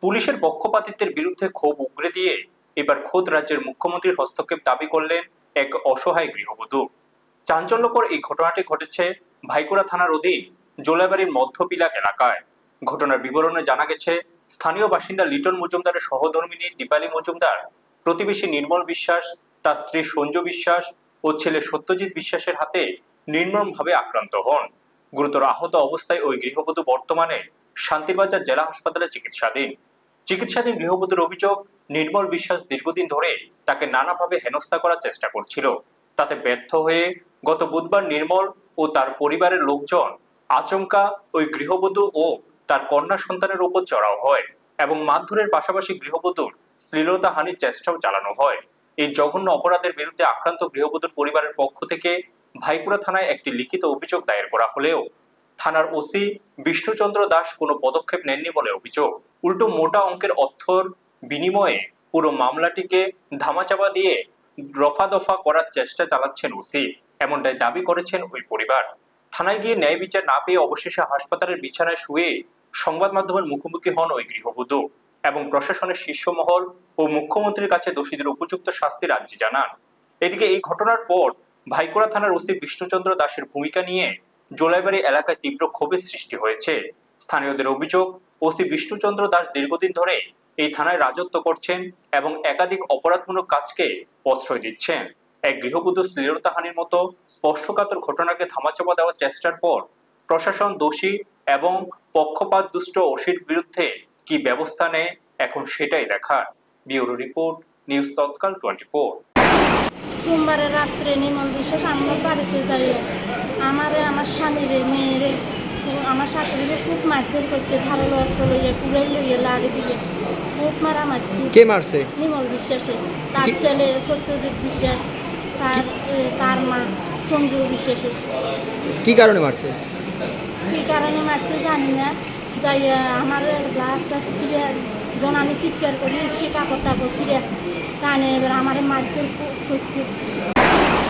পুলিশের পক্ষপাতিত্বের বিরুদ্ধে ক্ষোভ উগরে দিয়ে এবার খোদ রাজ্যের মুখ্যমন্ত্রীর হস্তক্ষেপ দাবি করলেন এক অসহায় গৃহবধূ। চাঞ্চল্যকর এই ঘটনাটি ঘটেছে ভাইকুড়া থানার অধীন জোলাইবাড়ির মধ্যপিলাক এলাকায়। ঘটনার বিবরণে জানা গেছে, স্থানীয় বাসিন্দা লিটন মজুমদারের সহধর্মিণী দীপালি মজুমদার প্রতিবেশী নির্মল বিশ্বাস, তার স্ত্রী সঞ্জু বিশ্বাস ও ছেলে সত্যজিৎ বিশ্বাসের হাতে নির্মমভাবে আক্রান্ত হন। গুরুতর আহত অবস্থায় ওই গৃহবধূ বর্তমানে শান্তিরবাজার জেলা হাসপাতালে চিকিৎসাধীন গৃহবধূর অভিযোগ, নির্মল বিশ্বাস দীর্ঘদিন ধরে তাকে নানাভাবে হেনস্থা করার চেষ্টা করছিল। তাতে ব্যর্থ হয়ে গত বুধবার নির্মল ও তার পরিবারের লোকজন আচমকা ওই গৃহবধূ ও তার কন্যা সন্তানের উপর চড়াও হয় এবং মারধরের পাশাপাশি গৃহবধূর শ্লীলতাহানির চেষ্টাও চালানো হয়। এই জঘন্য অপরাধের বিরুদ্ধে আক্রান্ত গৃহবধূর পরিবারের পক্ষ থেকে ভাইকুড়া থানায় একটি লিখিত অভিযোগ দায়ের করা হলেও থানার ওসি বিষ্ণুচন্দ্র দাস কোনো পদক্ষেপ নেননি বলে অভিযোগ। উল্টো মোটা অঙ্কের অর্থর বিনিময়ে পুরো মামলাটিকে ধামাচাপা দিয়ে রফাদফা করার চেষ্টা চালাচ্ছেন ওসি, এমনটাই দাবি করেছেন ওই পরিবার। থানায় গিয়ে ন্যায় বিচার না পেয়ে অবশেষে হাসপাতালের বিছানায় শুয়ে সংবাদ মাধ্যমের মুখোমুখি হন ওই গৃহবধূ এবং প্রশাসনের শীর্ষ মহল ও মুখ্যমন্ত্রীর কাছে দোষীদের উপযুক্ত শাস্তির আর্জি জানান। এদিকে এই ঘটনার পর ভাইকুড়া থানার ওসি বিষ্ণুচন্দ্র দাসের ভূমিকা নিয়ে জোলাইবাড়ি এলাকায় তীব্র ক্ষোভের সৃষ্টি হয়েছে। স্থানীয়দের অভিযোগ, ওসি বিষ্ণুচন্দ্র দাস দীর্ঘদিন ধরে এই থানায় রাজত্ব করছেন এবং একাধিক অপরাধমূলক কাজকে প্রশ্রয় দিচ্ছেন। এক গৃহবধূ শ্লীলতাহানির মতো স্পর্শকাতর ঘটনাকে ধামাচাপা দেওয়ার চেষ্টার পর প্রশাসন দোষী এবং পক্ষপাত দুষ্ট ওসির বিরুদ্ধে কি ব্যবস্থা নেয় এখন সেটাই দেখার। ব্যুরো রিপোর্ট, নিউজ তৎকাল 24। সোমবারে রাত্রে নির্মল বিশ্বাস আমার বাড়িতে যাই, আমার স্বামীর মেয়েরে আমার শাশুড়িকে খুব মারধর করছে, ধারালো অস্ত্র লইয়ে কুড়াই লইয়ে লাড়ি দিয়ে খুব মারা মারছে। কে মারছে? নির্মল বিশ্বাসে, তার ছেলে সত্যজিৎ বিশ্বাস, তার মা সঞ্জু বিশ্বাসে। কি কারণে মারছে? কি কারণে মারছে জানি না। যাই আমার গ্লাসটা ছিঁড়ে যখন আমি চিৎকার করি, সে কাপড় টাপড় ছিঁড়ে টানে, এবার আমার মারধর করছে।